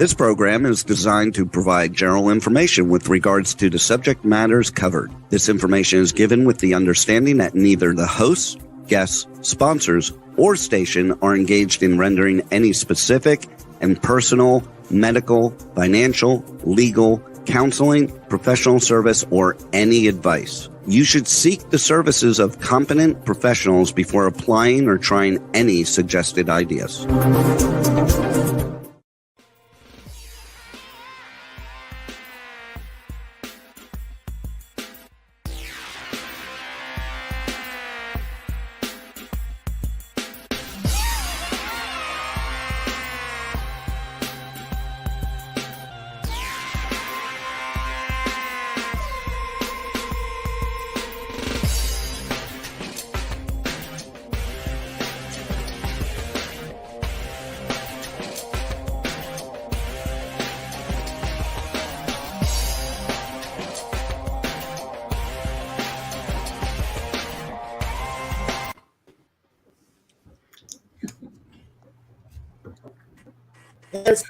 This program is designed to provide general information with regards to the subject matters covered. This information is given with the understanding that neither the hosts, guests, sponsors, or station are engaged in rendering any specific and personal, medical, financial, legal, counseling, professional service, or any advice. You should seek the services of competent professionals before applying or trying any suggested ideas.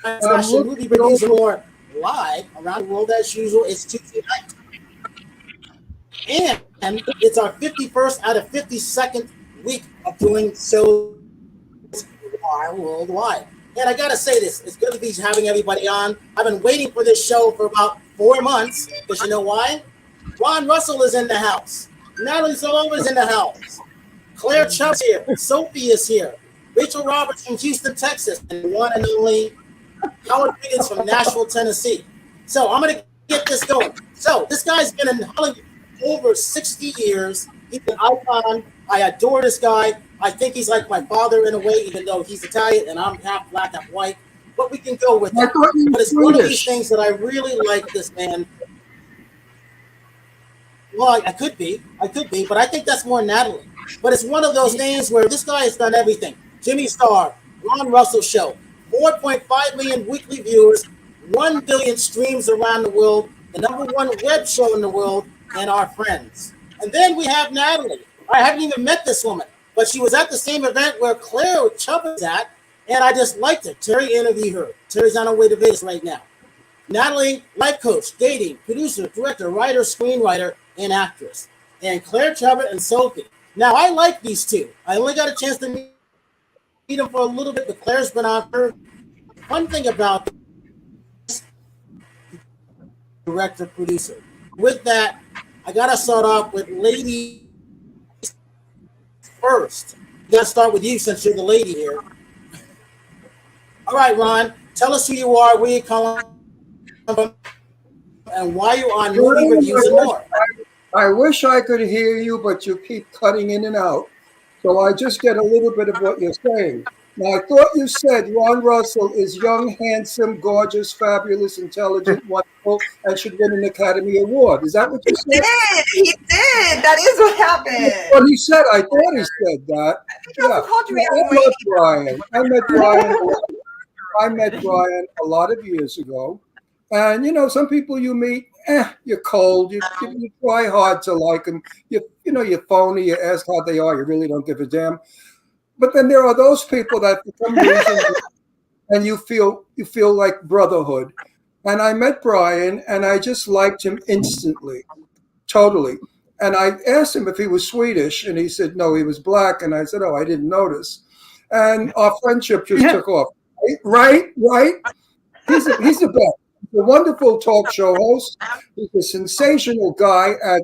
There's Movie Reviews and More live around the world as usual. It's Tuesday night. And it's our 51st out of 52nd week of doing shows worldwide. And I got to say this, it's good to be having everybody on. I've been waiting for this show for about 4 months, because you know why? Ron Russell is in the house. Natalie Stavola is in the house. Claire Chubb's here. Sophie is here. Rachel Robertson from Houston, Texas, and one and only Howard Higgins from Nashville, Tennessee. So I'm going to get this going. So this guy's been in Hollywood over 60 years. He's an icon. I adore this guy. I think he's like my father in a way, even though he's Italian and I'm half black, half white. But we can go with that. But it's one of these things that I really like this man. Well, I could be, but I think that's more Natalie. But it's one of those things where this guy has done everything. Jimmy Star, Ron Russell Show, 4.5 million weekly viewers, 1 billion streams around the world, the #1 web show in the world, and our friends. And then we have Natalie. I haven't even met this woman, but she was at the same event where Claire Chubbuck is at, and I just liked her. Terry interviewed her. Terry's on her way to Vegas right now. Natalie, life coach, dating, producer, director, writer, screenwriter, and actress. And Claire Chubbuck and Sophie. Now, I like these two. I only got a chance to meet them for a little bit, but Claire's been on her. One thing about this director, producer. With that, I got to start off with ladies first. I got to start with you since you're the lady here. All right, Ron, tell us who you are, where you calling from, and why you're on Movie Reviews and More. I wish I could hear you, but you keep cutting in and out. So I just get a little bit of what you're saying. Now, I thought you said Ron Russell is young, handsome, gorgeous, fabulous, intelligent, wonderful, and should win an Academy Award. Is that what you said? He did. That is what happened. What he said, I thought he said that. I met Brian a lot of years ago. And, you know, some people you meet, you're cold. You try hard to like them. You're phony. You ask how they are. You really don't give a damn. But then there are those people that for some reason, and you feel like brotherhood. And I met Brian, and I just liked him instantly, totally. And I asked him if he was Swedish, and he said no, he was black. And I said, oh, I didn't notice. And our friendship just took off. Right? He's the best. A wonderful talk show host. He's a sensational guy at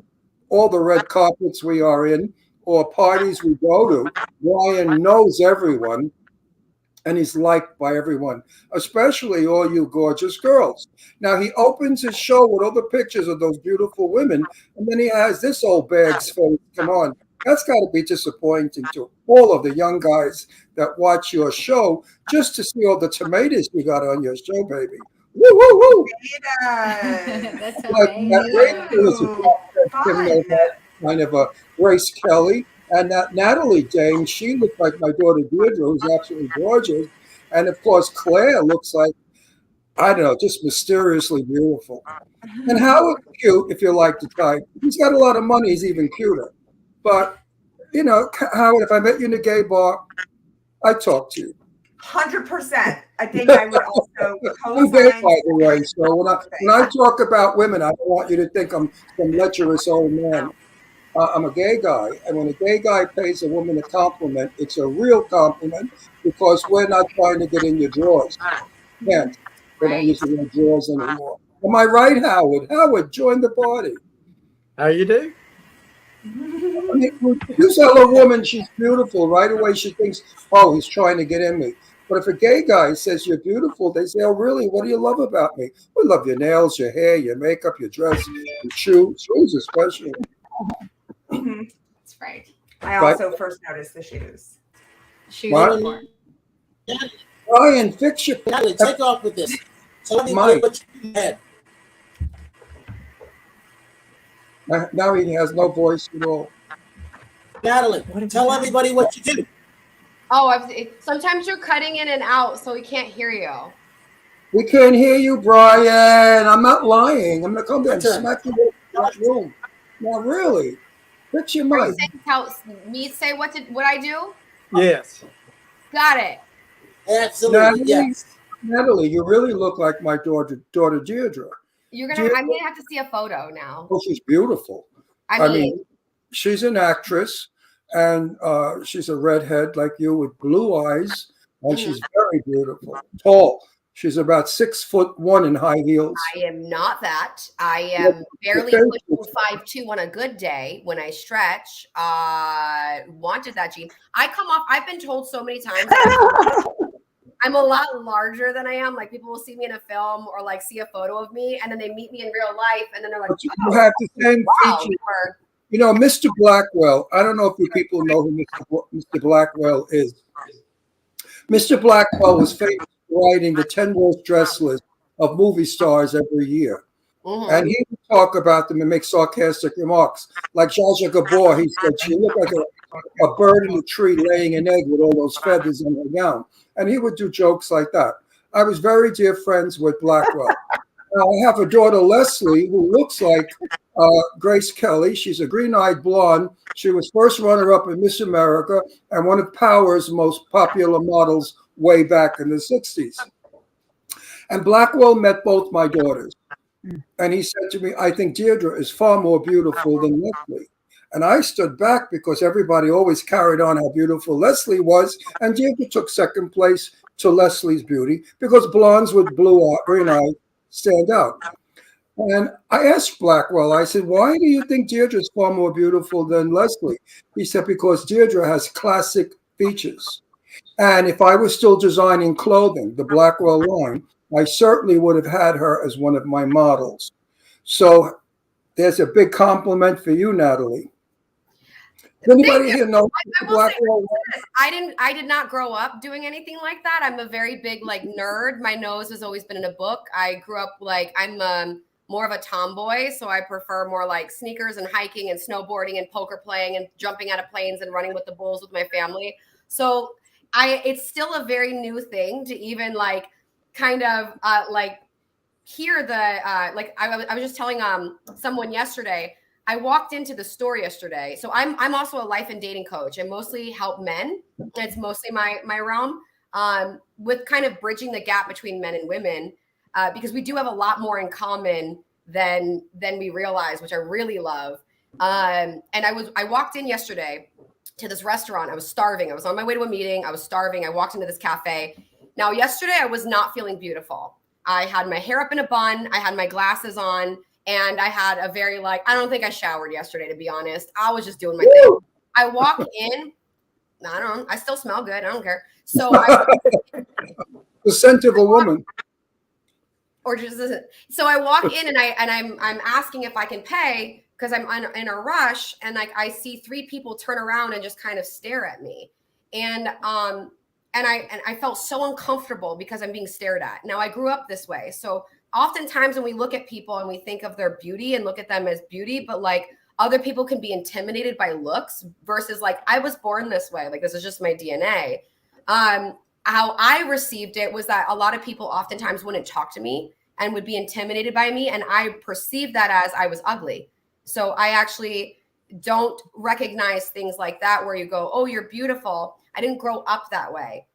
all the red carpets we are in or parties we go to. Ryan knows everyone, and he's liked by everyone, especially all you gorgeous girls. Now, he opens his show with all the pictures of those beautiful women, and then he has this old bag's face. Come on. That's got to be disappointing to all of the young guys that watch your show just to see all the tomatoes you got on your show, baby. Woo, woo, woo. That's amazing. That kind of a Grace Kelly. And that Natalie Dane, she looked like my daughter Deirdre, who's absolutely gorgeous. And of course, Claire looks like, I don't know, just mysteriously beautiful. And Howard, cute if you like the type. He's got a lot of money, he's even cuter. But, you know, Howard, if I met you in a gay bar, I'd talk to you. 100%. I think I would also I'm gay, co-sign. by the way. So when I talk about women, I don't want you to think I'm some lecherous old man. I'm a gay guy, and when a gay guy pays a woman a compliment, it's a real compliment because we're not trying to get in your drawers. Can't. They don't use the word drawers anymore. Am I right, Howard? Howard, join the party. How you do? I mean, if you tell a woman she's beautiful, right away she thinks, oh, he's trying to get in me. But if a gay guy says you're beautiful, they say, oh, really? What do you love about me? We love your nails, your hair, your makeup, your dress, your shoes especially. That's right. I also first noticed the shoes. Shoes. What? Brian, fix your... Natalie, take off with this. So let me Mike. put your head. Now he has no voice at all. Natalie, tell everybody what you do. Oh, sometimes you're cutting in and out, so we can't hear you. We can't hear you, Brian. I'm not lying. I'm going to come there and smack you in that room. No, really. Fix your Are mic. you saying me say what I do? Yes. Got it. Absolutely, yes. Natalie, you really look like my daughter Deirdre. I'm gonna have to see a photo now. Oh, she's beautiful. I mean, she's an actress, and she's a redhead like you with blue eyes, and she's very beautiful. Tall. She's about 6'1" in high heels. I am not that. I am barely pushing 5'2" on a good day when I stretch. Wanted that gene. I've been told so many times I'm a lot larger than I am. Like people will see me in a film or like see a photo of me and then they meet me in real life and then they're like, but you have the same features. You know, Mr. Blackwell, I don't know if you people know who Mr. Blackwell is. Mr. Blackwell was famous for writing the 10 worst dress list of movie stars every year. And he would talk about them and make sarcastic remarks. Like Zsa Zsa Gabor, he said she looked like a bird in a tree laying an egg with all those feathers in her gown. And he would do jokes like that. I was very dear friends with Blackwell. Now, I have a daughter, Leslie, who looks like Grace Kelly. She's a green-eyed blonde. She was first runner-up in Miss America and one of Power's most popular models way back in the 60s. And Blackwell met both my daughters. And he said to me, I think Deirdre is far more beautiful than Leslie. And I stood back because everybody always carried on how beautiful Leslie was. And Deirdre took second place to Leslie's beauty because blondes with green eyes stand out. And I asked Blackwell, I said, why do you think Deirdre is far more beautiful than Leslie? He said, because Deirdre has classic features. And if I was still designing clothing, the Blackwell line, I certainly would have had her as one of my models. So there's a big compliment for you, Natalie. Does anybody here know Blackwell? I did not grow up doing anything like that. I'm a very big like nerd. My nose has always been in a book. I grew up like I'm more of a tomboy, so I prefer more like sneakers and hiking and snowboarding and poker playing and jumping out of planes and running with the bulls with my family. So it's still a very new thing to even like kind of like hear the like I was just telling someone yesterday. I walked into the store yesterday. So I'm also a life and dating coach. I mostly help men. It's mostly my realm with kind of bridging the gap between men and women because we do have a lot more in common than we realize, which I really love. And I walked in yesterday to this restaurant. I was starving. I was on my way to a meeting. I was starving. I walked into this cafe. Now, yesterday I was not feeling beautiful. I had my hair up in a bun. I had my glasses on. And I had a very I don't think I showered yesterday, to be honest. I was just doing my thing. I walk in. I still smell good. I don't care. So the scent of a woman. Or just so I walk in and I'm asking if I can pay because I'm in a rush. And I see three people turn around and just kind of stare at me. And I felt so uncomfortable because I'm being stared at. Now I grew up this way. So oftentimes when we look at people and we think of their beauty and look at them as beauty, but like other people can be intimidated by looks versus like I was born this way. Like this is just my DNA. How I received it was that a lot of people oftentimes wouldn't talk to me and would be intimidated by me. And I perceived that as I was ugly. So I actually don't recognize things like that where you go, oh, you're beautiful. I didn't grow up that way.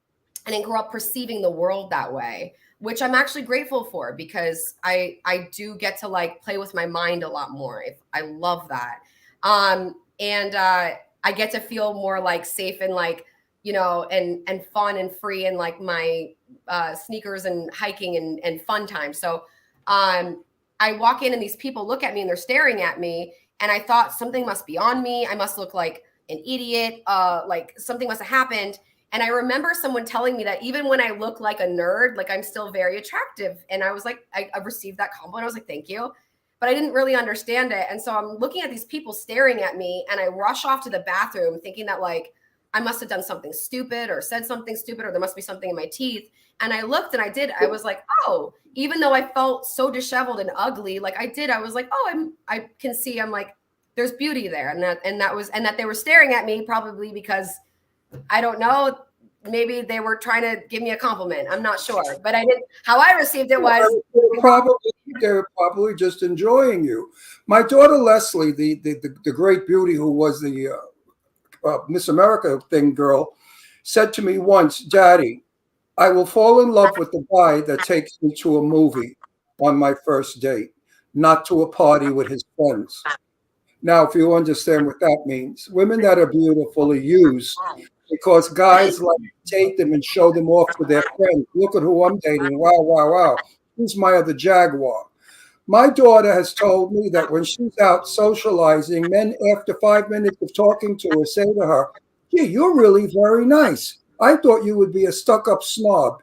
I didn't grow up perceiving the world that way, which I'm actually grateful for, because I do get to like play with my mind a lot more. I love that. I get to feel more like safe and like, you know, and fun and free and like my sneakers and hiking and fun time. So I walk in and these people look at me and they're staring at me, and I thought something must be on me. I must look like an idiot. Like something must have happened. And I remember someone telling me that even when I look like a nerd, like I'm still very attractive. And I was like, I received that compliment. I was like, thank you. But I didn't really understand it. And so I'm looking at these people staring at me, and I rush off to the bathroom thinking that like I must have done something stupid or said something stupid, or there must be something in my teeth. And I looked and I was like, oh, even though I felt so disheveled and ugly, like I was like, oh, I can see, I'm like, there's beauty there. And that they were staring at me probably because I don't know, maybe they were trying to give me a compliment. I'm not sure, but how I received it was they're probably just enjoying you. My daughter Leslie, the great beauty who was the Miss America thing girl, said to me once, Daddy, I will fall in love with the guy that takes me to a movie on my first date, not to a party with his friends. Now, if you understand what that means, women that are beautiful are used because guys like to date them and show them off to their friends. Look at who I'm dating. Wow, wow, wow. Who's my other Jaguar? My daughter has told me that when she's out socializing, men after 5 minutes of talking to her say to her, gee, you're really very nice. I thought you would be a stuck-up snob.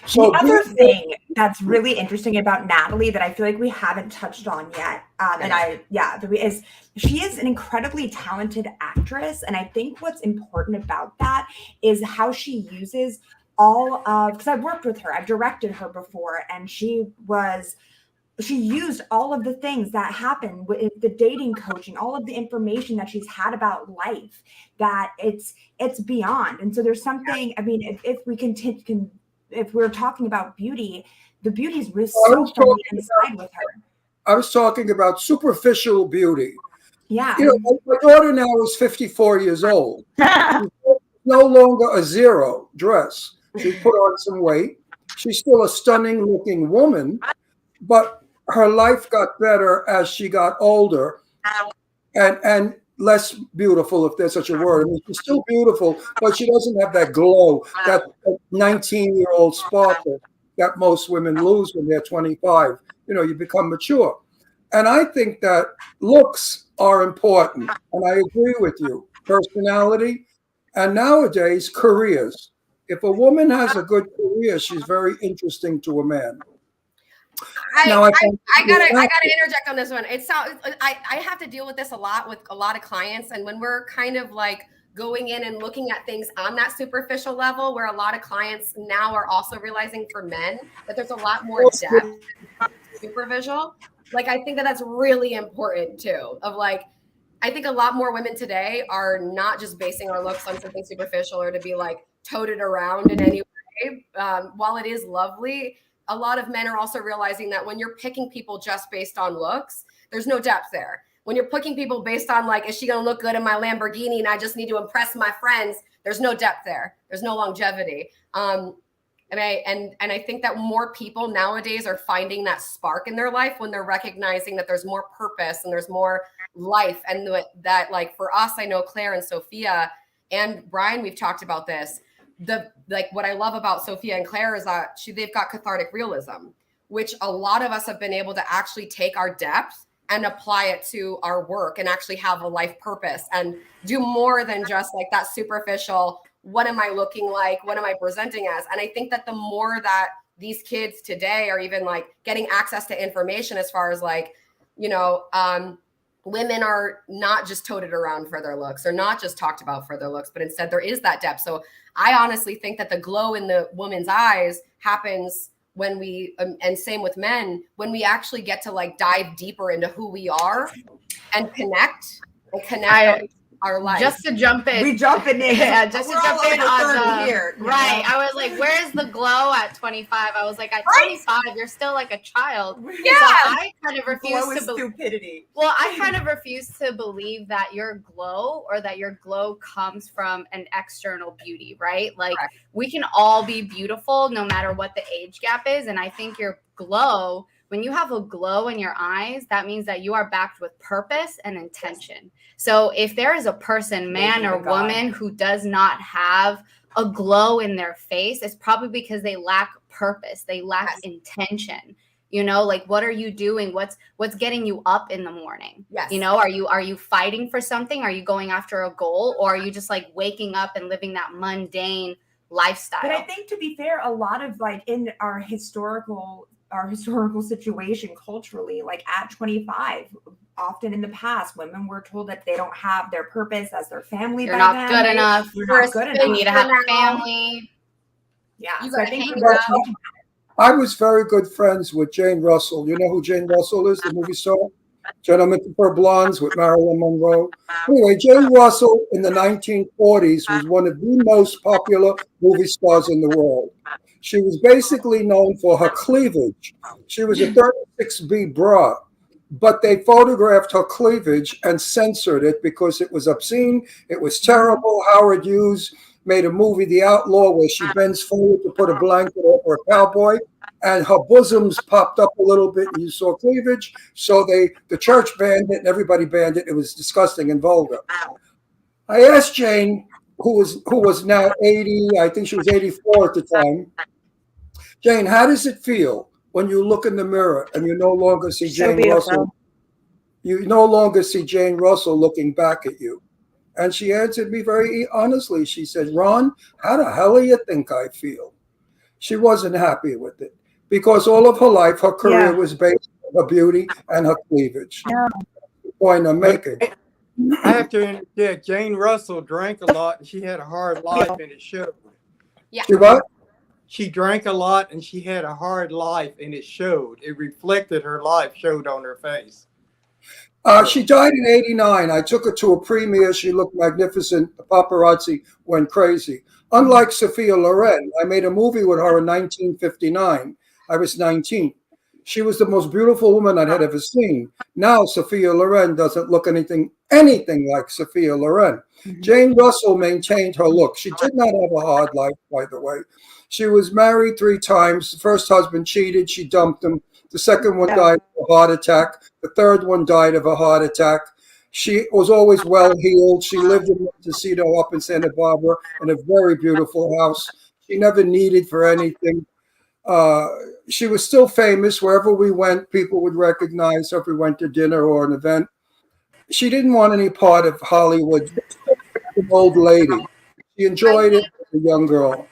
So the other thing that's really interesting about Natalie that I feel like we haven't touched on yet, is she is an incredibly talented actress. And I think what's important about that is how she uses all of, because I've worked with her, I've directed her before, and she used all of the things that happen with the dating coaching, all of the information that she's had about life, that it's beyond. And so there's something, I mean, if we continue, if we're talking about beauty, the beauty is really so from the inside with her. I was talking about superficial beauty. Yeah. You know, my daughter now is 54 years old. She's no longer a zero dress. She put on some weight. She's still a stunning looking woman, but her life got better as she got older and less beautiful, if there's such a word. I mean, she's still beautiful, but she doesn't have that glow, that 19-year-old sparkle that most women lose when they're 25. You know, you become mature. And I think that looks are important. And I agree with you. Personality, and nowadays, careers. If a woman has a good career, she's very interesting to a man. I gotta interject on this one. I have to deal with this a lot with a lot of clients, and when we're kind of like going in and looking at things on that superficial level, where a lot of clients now are also realizing for men that there's a lot more depth superficial. Like I think that's really important too. Of like, I think a lot more women today are not just basing our looks on something superficial or to be like toted around in any way. While it is lovely, a lot of men are also realizing that when you're picking people just based on looks, there's no depth there. When you're picking people based on like, is she going to look good in my Lamborghini and I just need to impress my friends? There's no depth there. There's no longevity. And I think that more people nowadays are finding that spark in their life when they're recognizing that there's more purpose and there's more life. And that like for us, I know Claire and Sophia and Brian, we've talked about this. What I love about Sophia and Claire is that they've got cathartic realism, which a lot of us have been able to actually take our depth and apply it to our work and actually have a life purpose and do more than just like that superficial, what am I looking like? What am I presenting as? And I think that the more that these kids today are even like getting access to information as far as like, you know, women are not just toted around for their looks or not just talked about for their looks, but instead there is that depth. So I honestly think that the glow in the woman's eyes happens when we, and same with men, when we actually get to like dive deeper into who we are and connect. our life. Just to jump in. We jumping in. Yeah, just to jump in on the here. Right. I was like, where's the glow at 25? I was like, at 25, you're still like a child. Yeah. So I kind of refuse to stupidity. Well, I kind of refuse to believe that your glow or that your glow comes from an external beauty, right? Like we can all be beautiful no matter what the age gap is. And I think your glow, when you have a glow in your eyes, that means that you are backed with purpose and intention. So if there is a person, man or woman, who does not have a glow in their face, it's probably because they lack purpose. They lack intention. You know, like, what are you doing? What's getting you up in the morning? Yes. You know, are you fighting for something? Are you going after a goal? Or are you just like waking up and living that mundane lifestyle? But I think, to be fair, a lot of like in our historical situation culturally, like at 25, often in the past, women were told that they don't have their purpose as their family. You're not good enough. You're not good enough. You need to have a family. Yeah. You So I gotta think hang people are out. changing. I was very good friends with Jane Russell. You know who Jane Russell is, the movie star? Gentlemen Prefer Blondes with Marilyn Monroe. Anyway, Jane Russell in the 1940s was one of the most popular movie stars in the world. She was basically known for her cleavage. She was a 36B bra, but they photographed her cleavage and censored it because it was obscene. It was terrible. Howard Hughes made a movie, The Outlaw, where she bends forward to put a blanket over a cowboy, and her bosoms popped up a little bit, and you saw cleavage. So the church banned it, and everybody banned it. It was disgusting and vulgar. I asked Jane, who was now 80, I think she was 84 at the time. Jane, how does it feel when you look in the mirror and you no longer see Jane Russell? You no longer see Jane Russell looking back at you. And she answered me very honestly. She said, Ron, how the hell do you think I feel? She wasn't happy with it because all of her life, her career was based on her beauty and her cleavage. Yeah. That's the point I'm making. I have to interject. Jane Russell drank a lot and she had a hard life, and it showed. Yeah. She what? She drank a lot and she had a hard life, and it showed. It reflected her life, showed on her face. She died in 89. I took her to a premiere. She looked magnificent. The paparazzi went crazy. Unlike Sophia Loren, I made a movie with her in 1959. I was 19. She was the most beautiful woman I had ever seen. Now Sophia Loren doesn't look anything like Sophia Loren. Jane Russell maintained her look. She did not have a hard life, by the way. She was married 3 times. The first husband cheated. She dumped him. The second one died of a heart attack. The third one died of a heart attack. She was always well-heeled. She lived in Montecito up in Santa Barbara in a very beautiful house. She never needed for anything. She was still famous. Wherever we went, people would recognize her if we went to dinner or an event. She didn't want any part of Hollywood. An old lady. She enjoyed it as a young girl.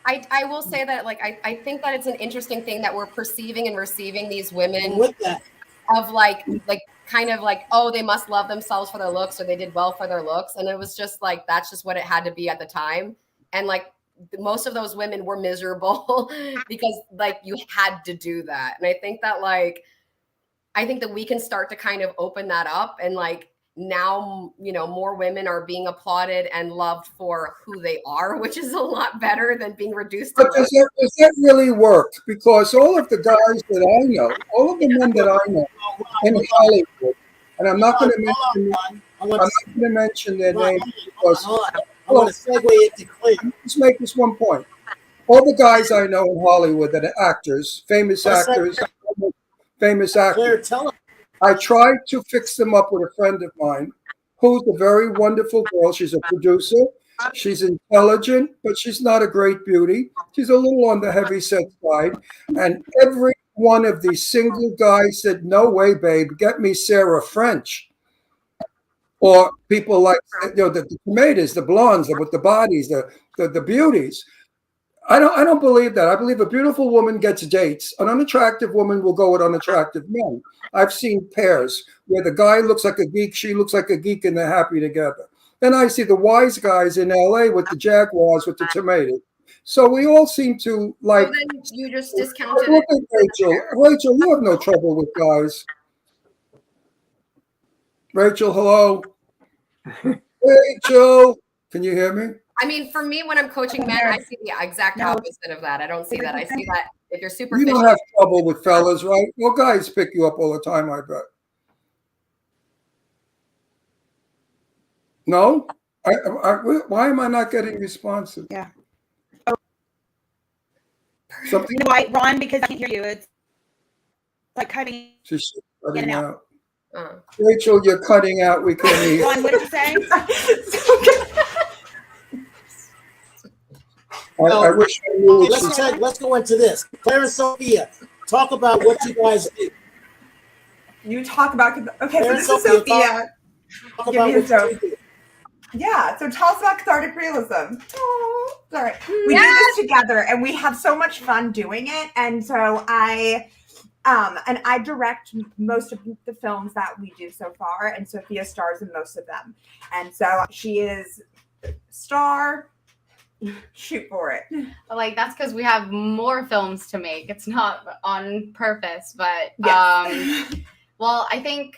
I will say that, like, I think that it's an interesting thing that we're perceiving and receiving these women With that, of like kind of like, oh, they must love themselves for their looks, or they did well for their looks. And it was just like, that's just what it had to be at the time. And like most of those women were miserable because like you had to do that. And I think that we can start to kind of open that up, and like now, you know, more women are being applauded and loved for who they are, which is a lot better than being reduced to. But does that really work? Because all of the guys that I know, all of the men that I know in Hollywood, and I'm not going to mention their names because I want to segue into Claire. Let's make this one point. All the guys I know in Hollywood that are actors, famous actors. Claire, tell them. I tried to fix them up with a friend of mine who's a very wonderful girl. She's a producer. She's intelligent, but she's not a great beauty. She's a little on the heavy set side. And every one of these single guys said, no way, babe, get me Sarah French. Or people like, you know, the tomatoes, the blondes, with the bodies, the beauties. I don't believe that. I believe a beautiful woman gets dates. An unattractive woman will go with unattractive men. I've seen pairs where the guy looks like a geek, she looks like a geek, and they're happy together. Then I see the wise guys in LA with the Jaguars with the tomatoes. So we all seem to like. So then you just discounted look it. at Rachel. Rachel, you have no trouble with guys. Rachel, hello. Rachel, can you hear me? I mean, for me, when I'm coaching men, I see the exact opposite of that. I don't see that. I see that if you're super You don't have trouble with fellas, right? Well, guys pick you up all the time, I bet. No? Why am I not getting responses? Yeah. Something? You know why, Ron? Because I can't hear you. It's like cutting. She's cutting in and out. Rachel, you're cutting out. We can't hear you. Ron, what did you say? I wish I knew what she said. Let's go into this. Claire and Sophia, talk about what you guys do. You talk about, okay, Claire so this is Sophia. Talk about what you do. Yeah, so tell us about cathartic realism. Oh, sorry. We do this together and we have so much fun doing it. And so I direct most of the films that we do so far, and Sophia stars in most of them. And so she is star. Shoot for it. Like, that's because we have more films to make. It's not on purpose, but yes. Well, I think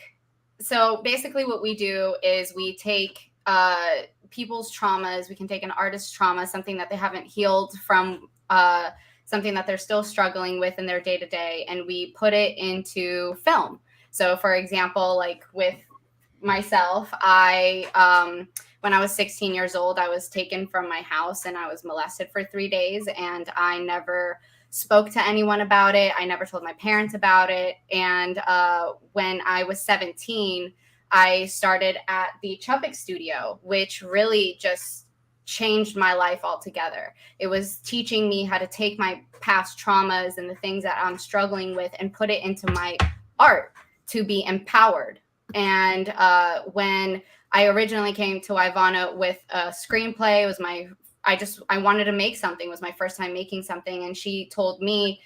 so. Basically, what we do is we take people's traumas. We can take an artist's trauma, something that they haven't healed from, something that they're still struggling with in their day to day, and we put it into film. So, for example, like with myself, when I was 16 years old, I was taken from my house and I was molested for 3 days, and I never spoke to anyone about it. I never told my parents about it. And when I was 17, I started at the Chubbuck studio, which really just changed my life altogether. It was teaching me how to take my past traumas and the things that I'm struggling with and put it into my art to be empowered. And when I originally came to Ivana with a screenplay, it was I wanted to make something. It was my first time making something. And she told me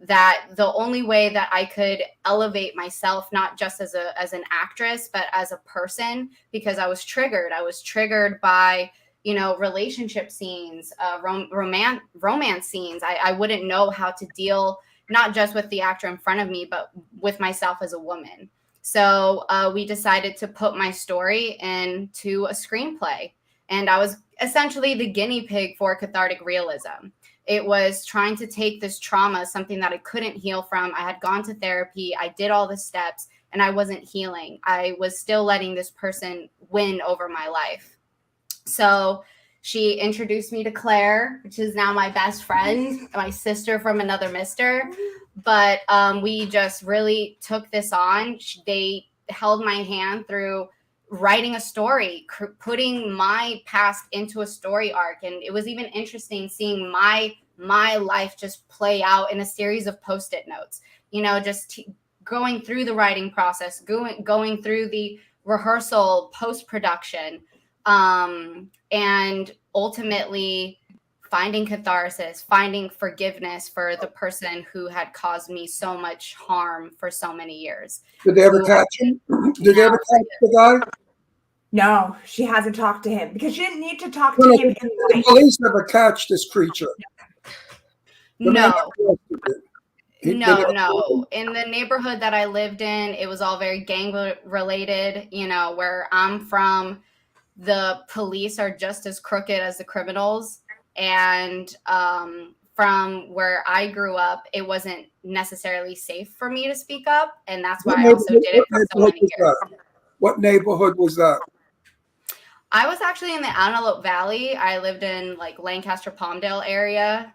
that the only way that I could elevate myself, not just as an actress, but as a person, because I was triggered. I was triggered by, relationship scenes, romance scenes. I wouldn't know how to deal, not just with the actor in front of me, but with myself as a woman. So we decided to put my story into a screenplay. And I was essentially the guinea pig for cathartic realism. It was trying to take this trauma, something that I couldn't heal from. I had gone to therapy. I did all the steps and I wasn't healing. I was still letting this person win over my life. So she introduced me to Claire, which is now my best friend, my sister from another mister. But we just really took this on. They held my hand through writing a story, putting my past into a story arc. And it was even interesting seeing my life just play out in a series of Post-it notes, just going through the writing process, going through the rehearsal, post-production, and ultimately finding catharsis, finding forgiveness for the person who had caused me so much harm for so many years. Did they ever catch him? Did they ever catch the guy? No, she hasn't talked to him because she didn't need to talk to him. The police never catch this creature. No. No. In the neighborhood that I lived in, it was all very gang related. Where I'm from, the police are just as crooked as the criminals. And from where I grew up, it wasn't necessarily safe for me to speak up. And that's why I also did it for so many years. What neighborhood was that? I was actually in the Antelope Valley. I lived in Lancaster, Palmdale area.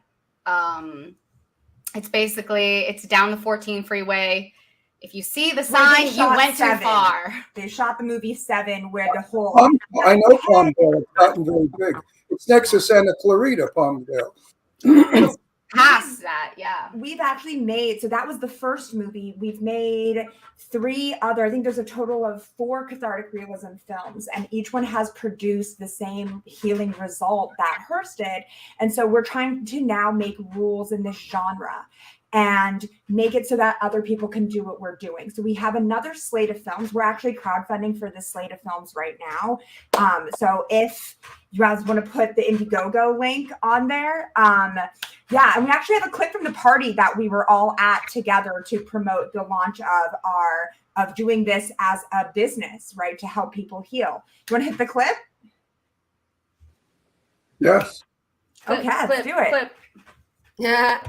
It's down the 14 freeway. If you see the sign, you went too far. They shot the movie 7 where the whole... I know Palmdale. It's gotten very big. It's next to Santa Clarita, Palmdale. Past that, yeah. We've actually made, so that was the first movie. We've made 3 other, I think there's a total of 4 cathartic realism films, and each one has produced the same healing result that hers did. And so we're trying to now make rules in this genre. and make it so that other people can do what we're doing. So we have another slate of films. We're actually crowdfunding for this slate of films right now. So if you guys want to put the Indiegogo link on there, yeah, and we actually have a clip from the party that we were all at together to promote the launch of doing this as a business, right, to help people heal. Do you want to hit the clip? Yes. Okay, let's do it. Yeah.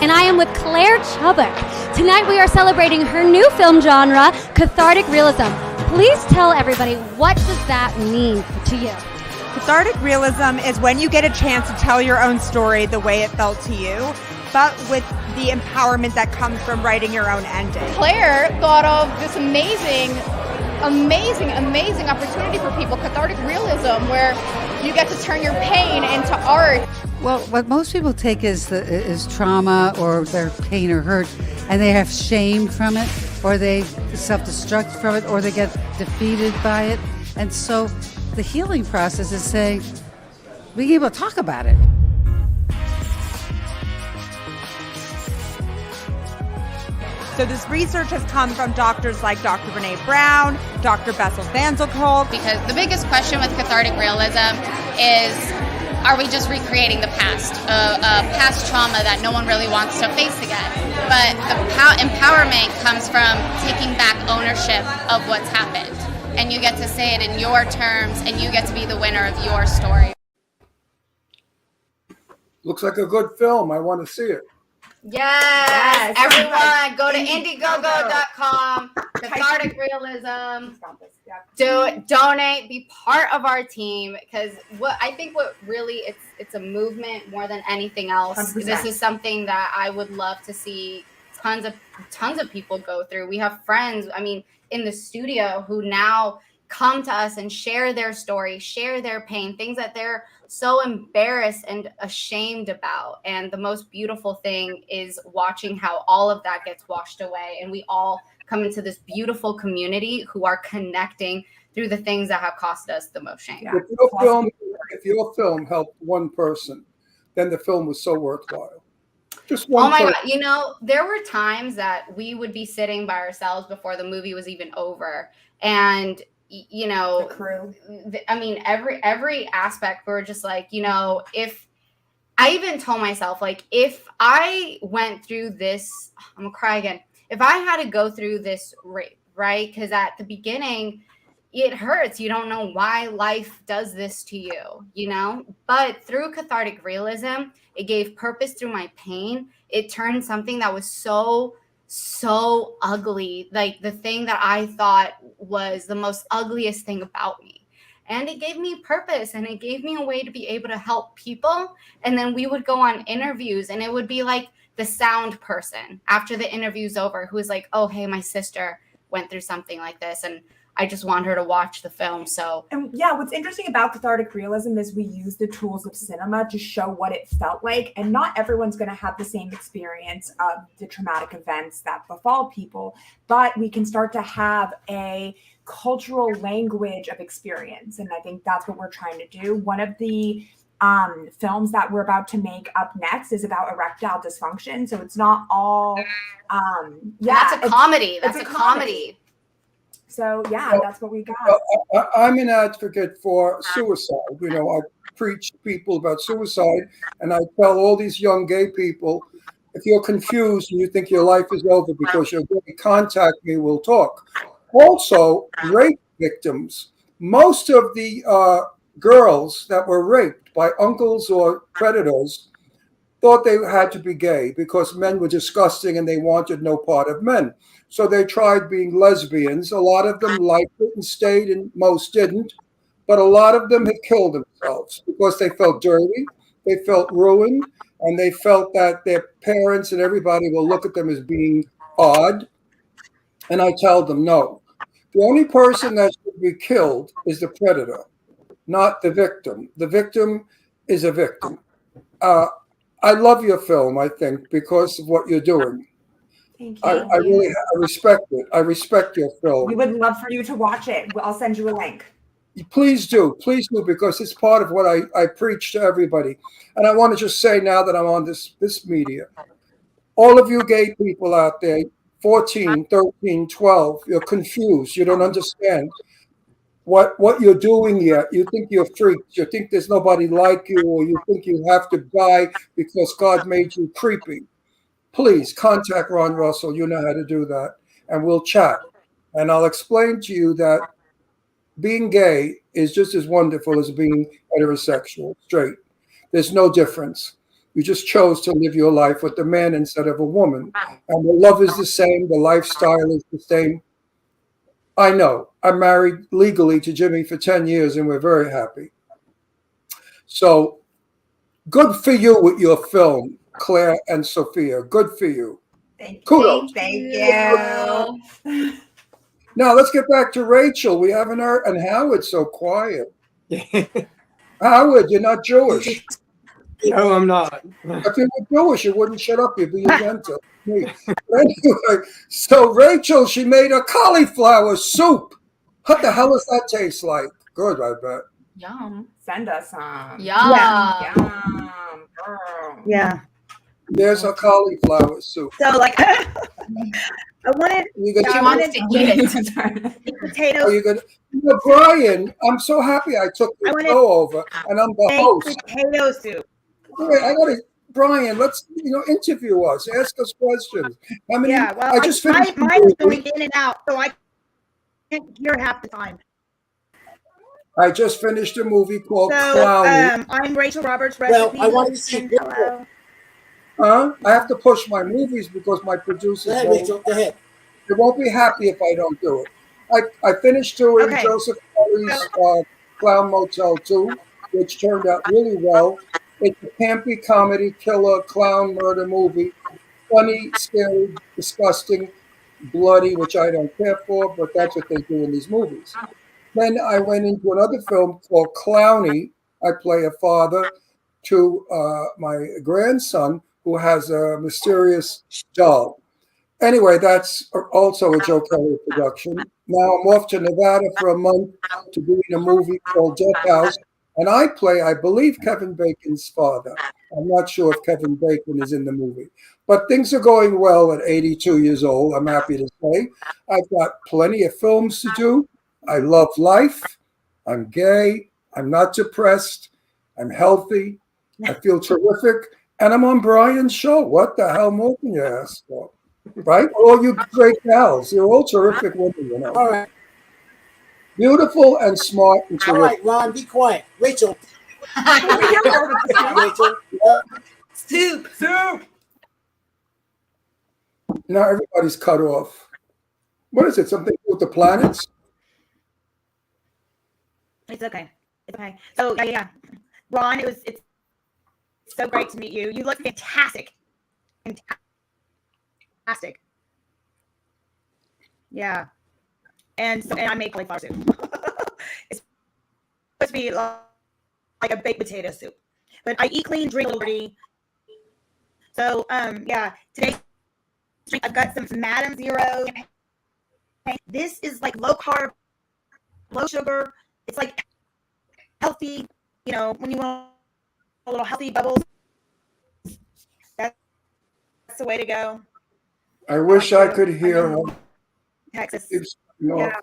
And I am with Claire Chubbuck. Tonight we are celebrating her new film genre, cathartic realism. Please tell everybody, what does that mean to you? Cathartic realism is when you get a chance to tell your own story the way it felt to you, but with the empowerment that comes from writing your own ending. Claire thought of this amazing opportunity for people, cathartic realism, where you get to turn your pain into art. Well, what most people take is trauma or their pain or hurt, and they have shame from it, or they self-destruct from it, or they get defeated by it. And so the healing process is saying, being able to talk about it. So this research has come from doctors like Dr. Brene Brown, Dr. Bessel van Kolk. Because the biggest question with cathartic realism is, are we just recreating the past, past trauma that no one really wants to face again? But empowerment comes from taking back ownership of what's happened. And you get to say it in your terms, and you get to be the winner of your story. Looks like a good film. I want to see it. Yes, everyone, go to Indiegogo.com. Cathartic realism. Donate, be part of our team, because what really it's a movement more than anything else. 100%. This is something that I would love to see tons of people go through. We have friends, in the studio who now come to us and share their story, share their pain, things that they're so embarrassed and ashamed about. And the most beautiful thing is watching how all of that gets washed away, and we all come into this beautiful community who are connecting through the things that have cost us the most shame. Yeah. If your film helped one person, then the film was so worthwhile. Just one. Oh my person. God. There were times that we would be sitting by ourselves before the movie was even over. And the crew. Every aspect, we're just like, if I even told myself, like, if I went through this, I'm gonna cry again. If I had to go through this rape, right? Because at the beginning, it hurts. You don't know why life does this to you, But through cathartic realism, it gave purpose through my pain. It turned something that was so ugly, like the thing that I thought was the most ugliest thing about me. And it gave me purpose, and it gave me a way to be able to help people. And then we would go on interviews, and it would be like the sound person after the interview's over who was like, oh, hey, my sister went through something like this, and I just want her to watch the film. So, and yeah, what's interesting about cathartic realism is we use the tools of cinema to show what it felt like. And not everyone's going to have the same experience of the traumatic events that befall people, but we can start to have a cultural language of experience. And I think that's what we're trying to do. One of the films that we're about to make up next is about erectile dysfunction. So it's not all, that's a comedy. That's a comedy. So yeah, that's what we got. I'm an advocate for suicide. I preach to people about suicide, and I tell all these young gay people, if you're confused and you think your life is over because you're going to contact me, we'll talk. Also, rape victims. Most of the girls that were raped by uncles or predators thought they had to be gay because men were disgusting and they wanted no part of men. So they tried being lesbians. A lot of them liked it and stayed, and most didn't. But a lot of them have killed themselves because they felt dirty, they felt ruined, and they felt that their parents and everybody will look at them as being odd. And I tell them, no. The only person that should be killed is the predator, not the victim. The victim is a victim. I love your film, I think, because of what you're doing. Thank you. I really respect it. I respect your film. We would love for you to watch it. I'll send you a link. Please do, because it's part of what I preach to everybody. And I want to just say now that I'm on this media, all of you gay people out there, 14, 13, 12, you're confused. You don't understand what you're doing yet. You think you're freaks. You think there's nobody like you, or you think you have to die because God made you creepy. Please contact Ron Russell. You know how to do that. And we'll chat. And I'll explain to you that being gay is just as wonderful as being heterosexual, straight. There's no difference. You just chose to live your life with a man instead of a woman. And the love is the same. The lifestyle is the same. I know. I'm married legally to Jimmy for 10 years, and we're very happy. So good for you with your film, Claire and Sophia. Good for you. Kudos. Thank you. Now let's get back to Rachel. We haven't heard, and Howard's so quiet. Howard, you're not Jewish. No, I'm not. If you were Jewish, you wouldn't shut up. You'd be a gentle. Anyway, so Rachel, she made a cauliflower soup. What the hell does that taste like? Good, I bet. Yum. Send us some. Yum. Yum. Yeah. There's a cauliflower soup. So like, I wanted. She wants to eat it. Potatoes. Are you gonna? Brian, I'm so happy I took the show over, and I'm the host. Potato soup. Wait, I gotta. Brian, let's interview us, ask us questions. I mean, Yeah, well, I just finished. mine's going in and out, so I can't hear half the time. I just finished a movie called So Clowny. I'm Rachel Roberts. Well, I wanted to see. Hello. I have to push my movies because my producers Go ahead, Rachel. Go ahead. they won't be happy if I don't do it. I finished doing Okay. Joseph Kelly's Clown Motel 2, which turned out really well. It's a campy comedy, killer, clown, murder movie. Funny, scary, disgusting, bloody, which I don't care for, but that's what they do in these movies. Then I went into another film called Clowny. I play a father to my grandson who has a mysterious doll. Anyway, that's also a Joe Kelly production. Now I'm off to Nevada for a month to be in a movie called Death House. And I play, I believe, Kevin Bacon's father. I'm not sure if Kevin Bacon is in the movie. But things are going well at 82 years old, I'm happy to say. I've got plenty of films to do. I love life. I'm gay. I'm not depressed. I'm healthy. I feel terrific. And I'm on Brian's show. What the hell more can you ask for? Right? All you great gals. You're all terrific women, you know. All right. Beautiful and smart and All terrific. right, Ron, be quiet. Rachel. Rachel. Soup. Now everybody's cut off. What is it? Something with the planets? It's okay. It's okay. So yeah. Ron, it's so great to meet you. You look fantastic. Fantastic. Yeah. And I make cauliflower soup. It's supposed to be like a baked potato soup. But I eat clean, drink a little dirty. So yeah, today I've got some Madam Zero. This is like low carb, low sugar. It's like healthy, when you want a little healthy bubbles. That's the way to go. I wish I could hear her. Texas. Yeah.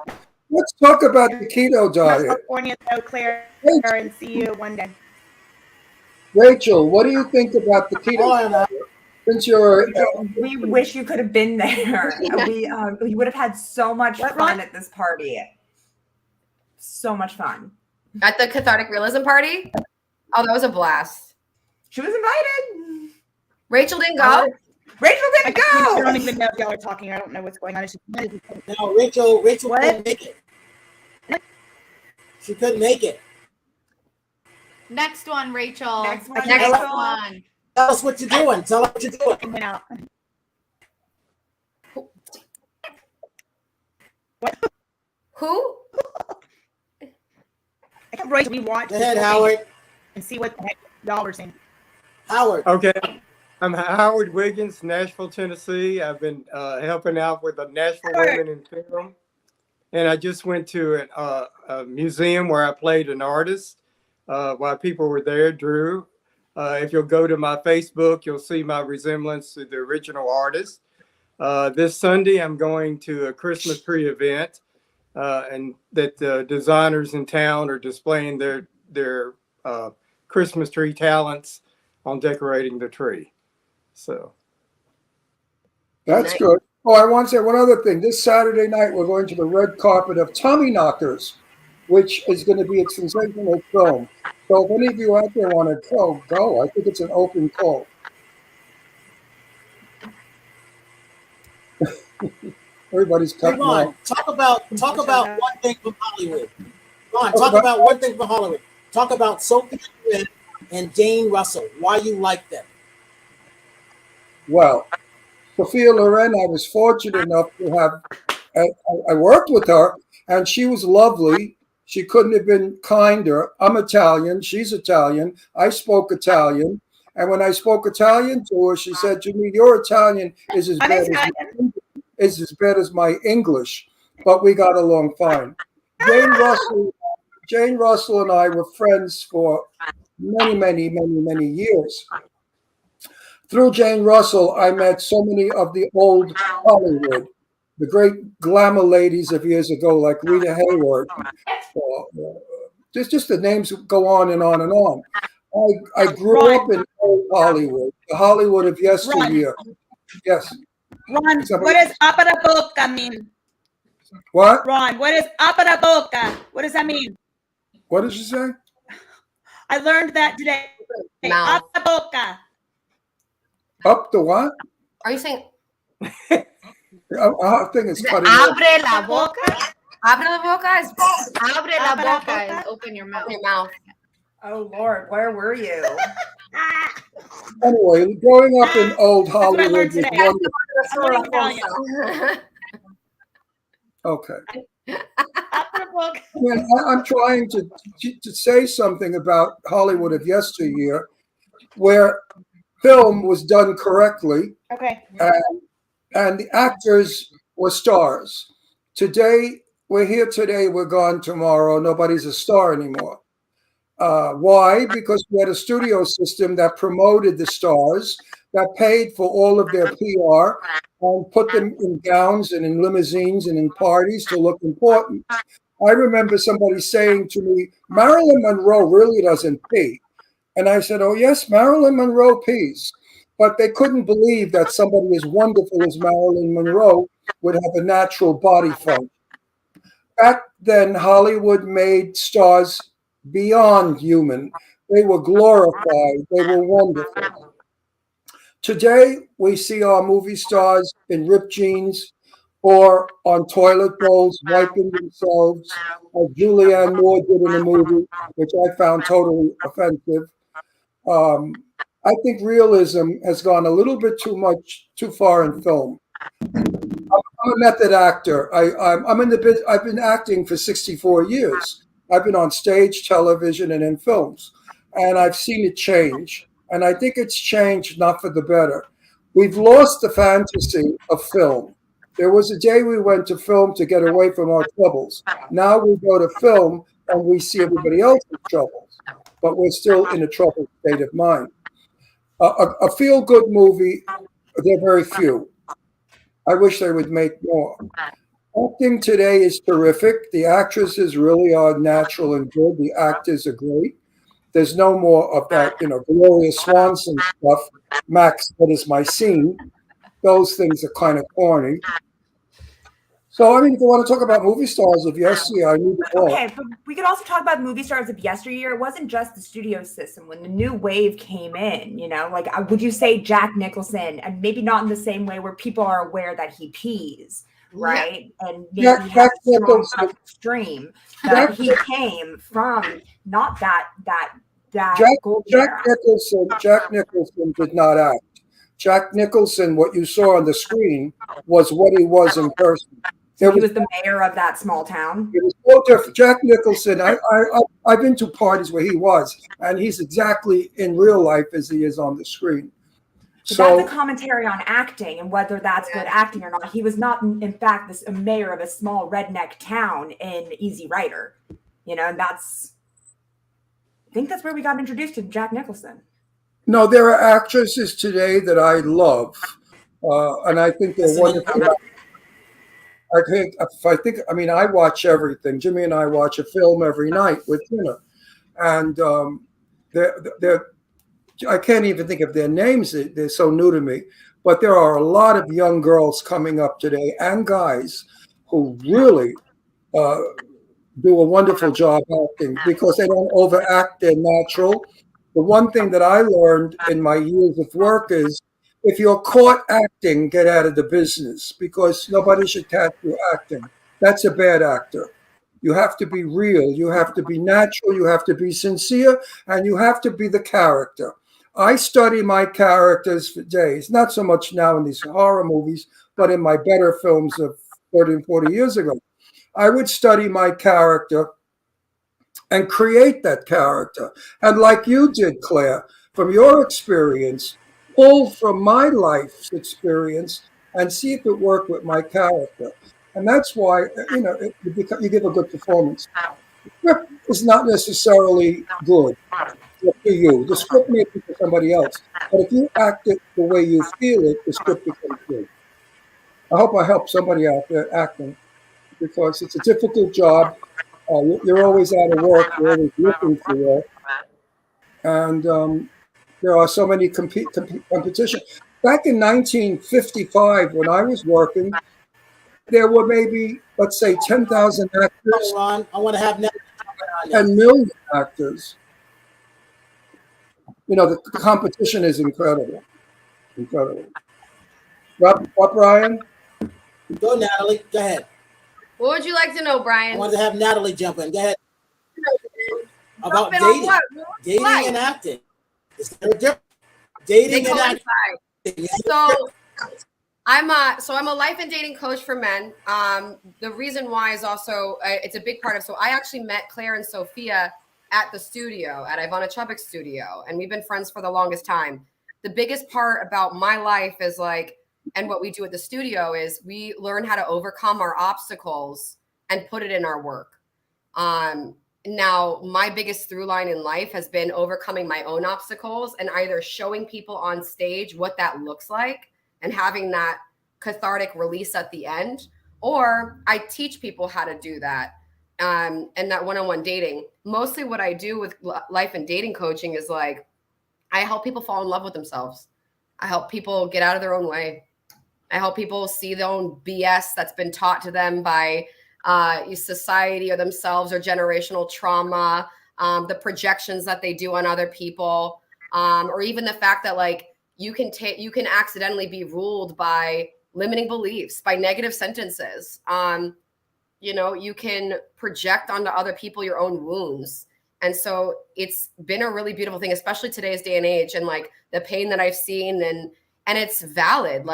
Let's talk about the keto diet. California, so Claire, and see you one day. Rachel, what do you think about the keto diet? Since you're, we wish you could have been there. We would have had so much fun at this party. So much fun. At the Cathartic Realism party? Oh, that was a blast. She was invited. Rachel didn't go? Rachel didn't go. I don't even know if y'all are talking. I don't know what's going on. No, Rachel What? couldn't make it. She couldn't make it. Next one, Rachel. Next one, Next Rachel. one. Tell us what you're doing. Tell us what you're doing. Who? I can't wait till we watch Go ahead, Howard. and see what the heck y'all are saying. Howard. Okay. I'm Howard Wiggins, Nashville, Tennessee. I've been helping out with the Nashville Women in Film. And I just went to a museum where I played an artist while people were there, Drew. If you'll go to my Facebook, you'll see my resemblance to the original artist. This Sunday, I'm going to a Christmas tree event, and that the designers in town are displaying their Christmas tree talents on decorating the tree. So that's good. Oh, I want to say one other thing. This Saturday night, we're going to the red carpet of Tommy Knockers, which is going to be a sensational film. So if any of you out there want to go. I think it's an open call. Everybody's cutting off. Talk about one thing from Hollywood. Ron, talk about one thing from Hollywood. Talk about Sophie Loren and Jane Russell. Why you like them? Well, Sophia Loren, I was fortunate enough to have, I worked with her, and she was lovely. She couldn't have been kinder. I'm Italian. She's Italian. I spoke Italian. And when I spoke Italian to her, she said to me, your Italian is as bad as my English. But we got along fine. Jane Russell and I were friends for many years. Through Jane Russell, I met so many of the old Hollywood, the great glamour ladies of years ago, like Rita Hayworth. Just the names go on and on and on. I grew up in old Hollywood, the Hollywood of yesteryear. Yes. Ron, what does opera boca mean? What? Ron, what is opera boca? What does that mean? What did you say? I learned that today. Mouth. Opera boca. Up the what? Are you saying? I think it's cutting Abre la boca. Abre la boca is Abre la boca is open your mouth. Your mouth. Oh Lord, where were you? Anyway, growing up in old Hollywood was wonderful. Okay. I'm trying to say something about Hollywood of yesteryear, where film was done correctly. Okay. And the actors were stars. Today, we're here today, we're gone tomorrow. Nobody's a star anymore. Why? Because we had a studio system that promoted the stars, that paid for all of their PR and put them in gowns and in limousines and in parties to look important. I remember somebody saying to me, Marilyn Monroe really doesn't pee. And I said, oh, yes, Marilyn Monroe pees. But they couldn't believe that somebody as wonderful as Marilyn Monroe would have a natural body function. Back then, Hollywood made stars beyond human. They were glorified. They were wonderful. Today, we see our movie stars in ripped jeans or on toilet bowls, wiping themselves, as Julianne Moore did in a movie, which I found totally offensive. I think realism has gone a little bit too far in film. I'm a method actor. I'm in the business. I've been acting for 64 years. I've been on stage, television, and in films, and I've seen it change. And I think it's changed not for the better. We've lost the fantasy of film. There was a day we went to film to get away from our troubles. Now we go to film and we see everybody else's troubles, but we're still in a troubled state of mind. A feel-good movie, they're very few. I wish they would make more. Acting today is terrific. The actresses really are natural and good. The actors are great. There's no more of that, Gloria Swanson stuff. Max, that is my scene. Those things are kind of corny. So, I mean, if you want to talk about movie stars of yesteryear, I need to go. Okay, but we could also talk about movie stars of yesteryear. It wasn't just the studio system. When the new wave came in, would you say Jack Nicholson, and maybe not in the same way where people are aware that he pees, right? Yeah. And maybe he has a strong upstream, but he came from not that Jack Nicholson did not act. Jack Nicholson, what you saw on the screen was what he was in person. He was the mayor of that small town. It was so different. Jack Nicholson, I've been to parties where he was, and he's exactly in real life as he is on the screen. But that's a commentary on acting and whether that's good acting or not. He was not, in fact, a mayor of a small redneck town in Easy Rider, and I think that's where we got introduced to Jack Nicholson. No, there are actresses today that I love, and I think they're wonderful. I watch everything. Jimmy and I watch a film every night with dinner, and I can't even think of their names. They're so new to me. But there are a lot of young girls coming up today and guys who really do a wonderful job acting because they don't overact. They're natural. The one thing that I learned in my years of work is if you're caught acting, get out of the business because nobody should catch you acting. That's a bad actor. You have to be real. You have to be natural. You have to be sincere, and you have to be the character. I study my characters for days, not so much now in these horror movies, but in my better films of 30 and 40 years ago. I would study my character and create that character. And like you did, Claire, from your experience, pull from my life's experience and see if it worked with my character. And that's why, you give a good performance. The script is not necessarily good for you. The script may be for somebody else. But if you act it the way you feel it, the script becomes good. I hope I help somebody out there acting because it's a difficult job. You're always out of work. You're always looking for work. And there are so many competition. Back in 1955, when I was working, there were maybe, let's say, 10,000 actors. Ron, I want to have and million actors. The competition is incredible. Incredible. What, Brian? Go, Natalie. Go ahead. What would you like to know, Brian? I wanted to have Natalie jump in. Go ahead. About dating. Dating and acting. Is there a difference? Dating and acting. So I'm a life and dating coach for men. The reason why is also it's a big part of. So I actually met Claire and Sophia at the studio, at Ivana Chubbuck's studio, and we've been friends for the longest time. The biggest part about my life is and what we do at the studio is we learn how to overcome our obstacles and put it in our work. Now, my biggest through line in life has been overcoming my own obstacles and either showing people on stage what that looks like and having that cathartic release at the end, or I teach people how to do that. And that one-on-one dating. Mostly what I do with life and dating coaching is I help people fall in love with themselves. I help people get out of their own way. I help people see their own BS that's been taught to them by society or themselves or generational trauma, the projections that they do on other people, or even the fact that you can accidentally be ruled by limiting beliefs, by negative sentences. You can project onto other people your own wounds. And so it's been a really beautiful thing, especially today's day and age, and the pain that I've seen, and it's valid.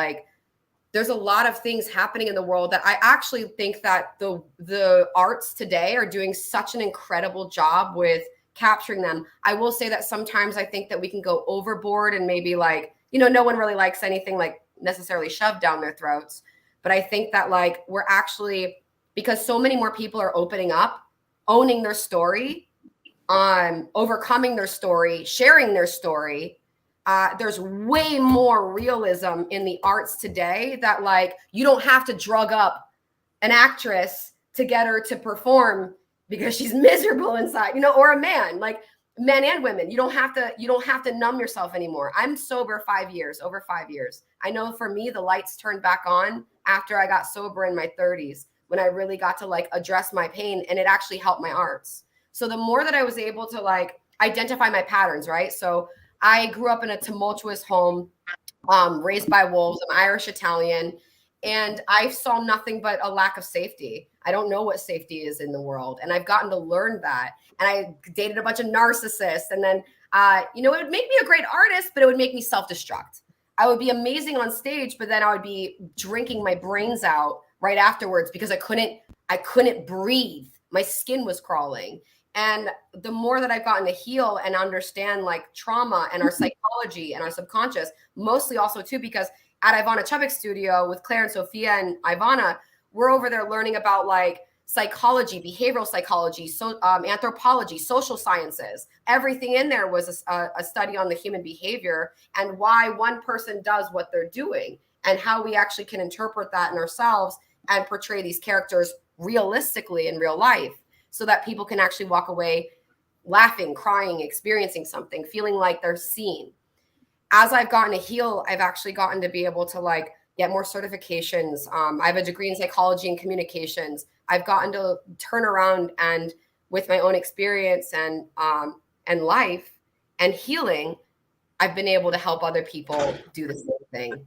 There's a lot of things happening in the world that I actually think that the arts today are doing such an incredible job with capturing them. I will say that sometimes I think that we can go overboard and maybe no one really likes anything necessarily shoved down their throats. But I think that we're actually, because so many more people are opening up, owning their story, overcoming their story, sharing their story. There's way more realism in the arts today that you don't have to drug up an actress to get her to perform because she's miserable inside, or a man, men and women. You don't have to numb yourself anymore. I'm sober over 5 years. I know for me, the lights turned back on after I got sober in my 30s, when I really got to address my pain, and it actually helped my arts. So the more that I was able to identify my patterns, right? So I grew up in a tumultuous home, raised by wolves. I'm Irish Italian, and I saw nothing but a lack of safety. I don't know what safety is in the world, and I've gotten to learn that. And I dated a bunch of narcissists, and then it would make me a great artist, but it would make me self-destruct. I would be amazing on stage, but then I would be drinking my brains out right afterwards because I couldn't breathe. My skin was crawling. And the more that I've gotten to heal and understand like trauma and our psychology and our subconscious, mostly also too, because at Ivana Chubbuck's studio with Claire and Sophia and Ivana, we're over there learning about like psychology, behavioral psychology, so anthropology, social sciences. Everything in there was a study on the human behavior and why one person does what they're doing and how we actually can interpret that in ourselves and portray these characters realistically in real life so that people can actually walk away laughing, crying, experiencing something, feeling like they're seen. As I've gotten to heal, I've actually gotten to be able to like get more certifications. I have a degree in psychology and communications. I've gotten to turn around and with my own experience and life and healing, I've been able to help other people do the same thing.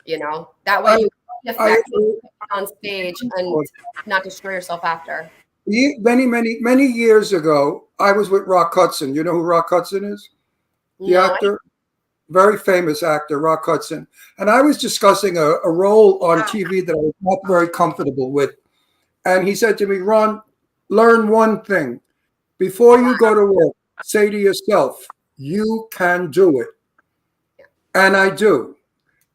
You know, that way you can on stage and not destroy yourself after. Many years ago, I was with Rock Hudson. You know who Rock Hudson is? The actor, very famous actor, Rock Hudson. And I was discussing a role on TV that I was not very comfortable with. And he said to me, Ron, learn one thing. Before you go to work, say to yourself, you can do it. And I do.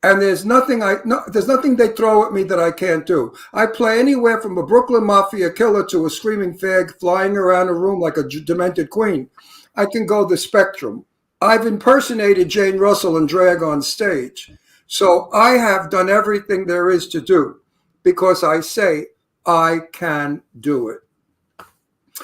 And there's nothing they throw at me that I can't do. I play anywhere from a Brooklyn Mafia killer to a screaming fag flying around a room like a demented queen. I can go the spectrum. I've impersonated Jane Russell and drag on stage. So I have done everything there is to do because I say I can do it.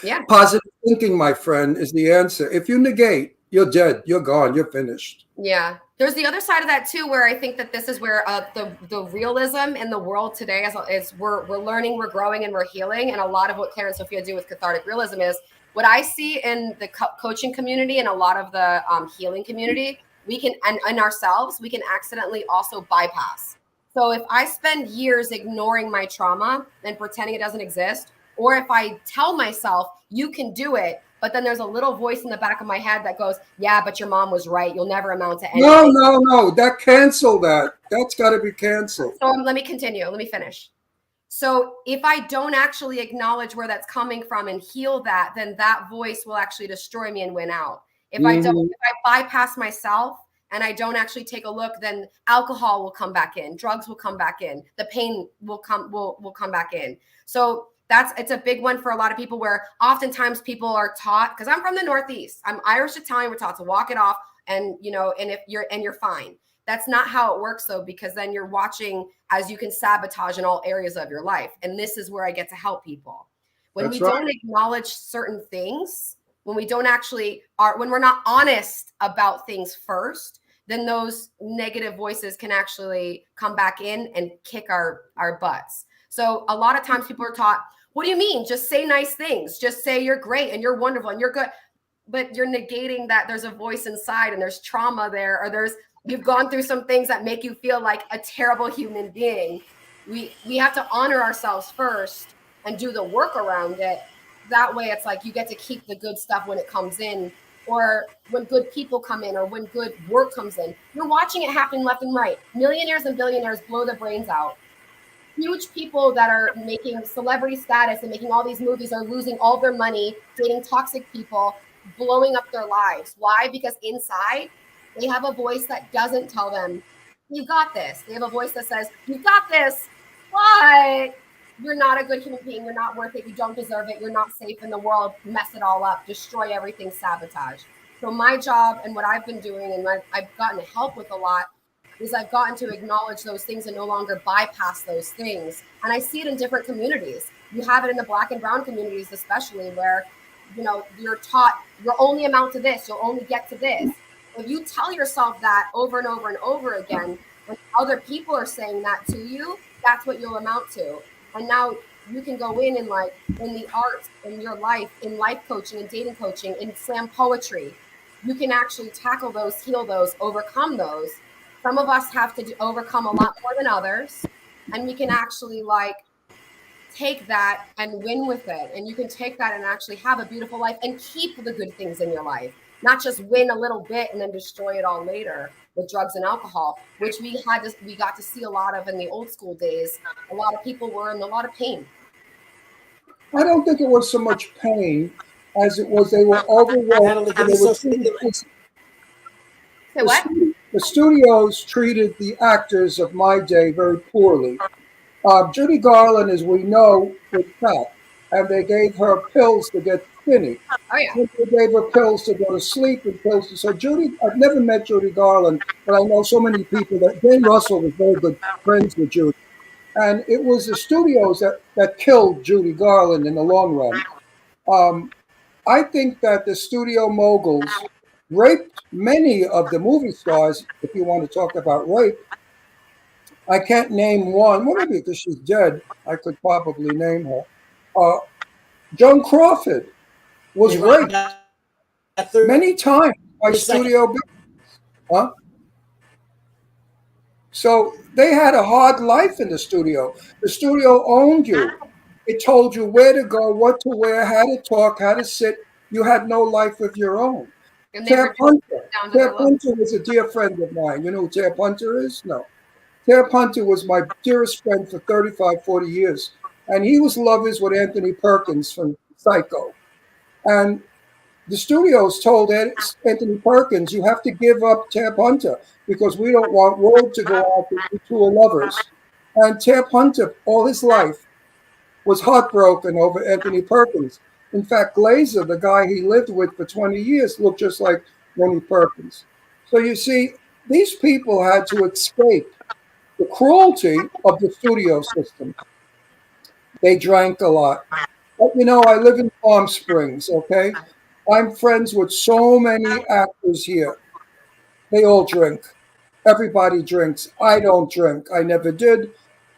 Yeah. Positive thinking, my friend, is the answer. If you negate, you're dead. You're gone. You're finished. Yeah. There's the other side of that too, where I think that this is where the realism in the world today is we're learning, we're growing, and we're healing. And a lot of what Claire and Sophia do with cathartic realism is what I see in the coaching community and a lot of the healing community. We can and ourselves, we can accidentally also bypass. So if I spend years ignoring my trauma and pretending it doesn't exist, or if I tell myself you can do it, but then there's a little voice in the back of my head that goes, yeah, but your mom was right. You'll never amount to anything. No. Cancel that. That's got to be canceled. So let me continue. Let me finish. So if I don't actually acknowledge where that's coming from and heal that, then that voice will actually destroy me and win out. If I don't, if I bypass myself and I don't actually take a look, then alcohol will come back in. Drugs will come back in. The pain will come back in. So it's a big one for a lot of people where oftentimes people are taught, because I'm from the Northeast, I'm Irish Italian, we're taught to walk it off and, you know, and you're fine. That's not how it works though, because then you're watching as you can sabotage in all areas of your life. And this is where I get to help people. When we don't acknowledge certain things, when we don't actually when we're not honest about things first, then those negative voices can actually come back in and kick our butts. So a lot of times people are taught, what do you mean? Just say nice things. Just say you're great and you're wonderful and you're good. But you're negating that there's a voice inside and there's trauma there, or you've gone through some things that make you feel like a terrible human being. We have to honor ourselves first and do the work around it. That way it's like you get to keep the good stuff when it comes in, or when good people come in, or when good work comes in. You're watching it happen left and right. Millionaires and billionaires blow their brains out. Huge people that are making celebrity status and making all these movies are losing all their money, dating toxic people, blowing up their lives. Why? Because inside they have a voice that doesn't tell them, you got this. They have a voice that says, you got this, but you're not a good human being. You're not worth it. You don't deserve it. You're not safe in the world. Mess it all up. Destroy everything. Sabotage. So my job and what I've been doing and I've gotten to help with a lot is I've gotten to acknowledge those things and no longer bypass those things. And I see it in different communities. You have it in the Black and brown communities, especially where, you know, you're taught you'll only amount to this. You'll only get to this. If you tell yourself that over and over and over again, when other people are saying that to you, that's what you'll amount to. And now you can go in and like in the arts, in your life, in life coaching and dating coaching, in slam poetry, you can actually tackle those, heal those, overcome those. Some of us have to overcome a lot more than others, and we can actually like take that and win with it. And you can take that and actually have a beautiful life and keep the good things in your life, not just win a little bit and then destroy it all later with drugs and alcohol, which we got to see a lot of in the old school days. A lot of people were in a lot of pain. I don't think it was so much pain. as it was. They were overworked. And they were treated, Say what? the studios treated the actors of my day very poorly. Judy Garland, as we know, was fat, and they gave her pills to get skinny. Oh, yeah. They gave her pills to go to sleep and pills to. So Judy, I've never met Judy Garland, but I know so many people that Jane Russell was very good friends with Judy. And it was the studios that killed Judy Garland in the long run. I think that the studio moguls raped many of the movie stars, if you want to talk about rape. I can't name one. Well, maybe because she's dead, I could probably name her. Joan Crawford was raped many times by studio business. Huh? So they had a hard life in the studio. The studio owned you. It told you where to go, what to wear, how to talk, how to sit. You had no life of your own. Tab Hunter. Tab Hunter was a dear friend of mine. You know who Tab Hunter is? No. Tab Hunter was my dearest friend for 35, 40 years. And he was lovers with Anthony Perkins from Psycho. And the studios told Anthony Perkins, you have to give up Tab Hunter because we don't want word to go out that you two are lovers. And Tab Hunter, all his life, was heartbroken over Anthony Perkins. In fact, Glazer, the guy he lived with for 20 years, looked just like Anthony Perkins. So you see, these people had to escape the cruelty of the studio system. They drank a lot. But, you know, I live in Palm Springs, okay? I'm friends with so many actors here. They all drink. Everybody drinks. I don't drink. I never did.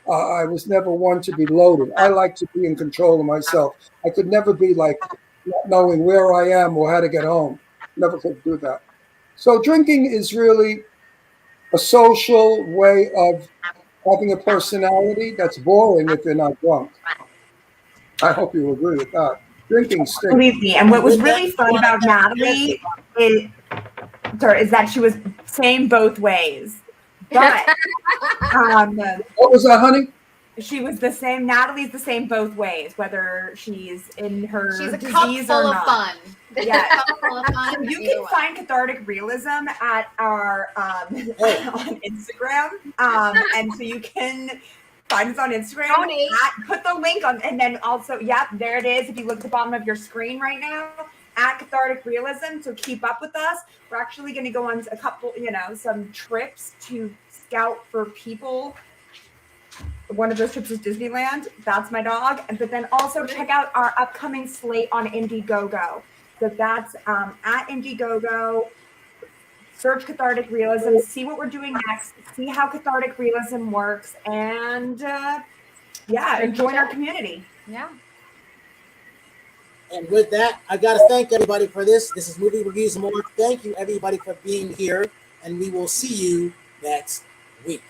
I was never one to be loaded. I like to be in control of myself. I could never be like not knowing where I am or how to get home. Never could do that. So drinking is really a social way of having a personality that's boring if you're not drunk. I hope you agree with that. Drinking stinks. Believe me. And what was really fun about Natalie is that she was same both ways. But what was that, honey? She was the same. Natalie's the same both ways, whether she's in her She's a disease cup or full of not. fun. Yeah. Cup full of fun. So you can find cathartic realism at our on Instagram, and so you can find us on Instagram. Put the link on, and then also, there it is. If you look at the bottom of your screen right now, at Cathartic Realism. So keep up with us. We're actually going to go on a couple, some trips to scout for people. One of those trips is Disneyland. That's my dog. But then also check out our upcoming slate on Indiegogo. So that's at Indiegogo. Search Cathartic Realism. See what we're doing next. See how Cathartic Realism works. And join our community. Yeah. And with that, I got to thank everybody for this. This is Movie Reviews and More. Thank you, everybody, for being here. And we will see you next week.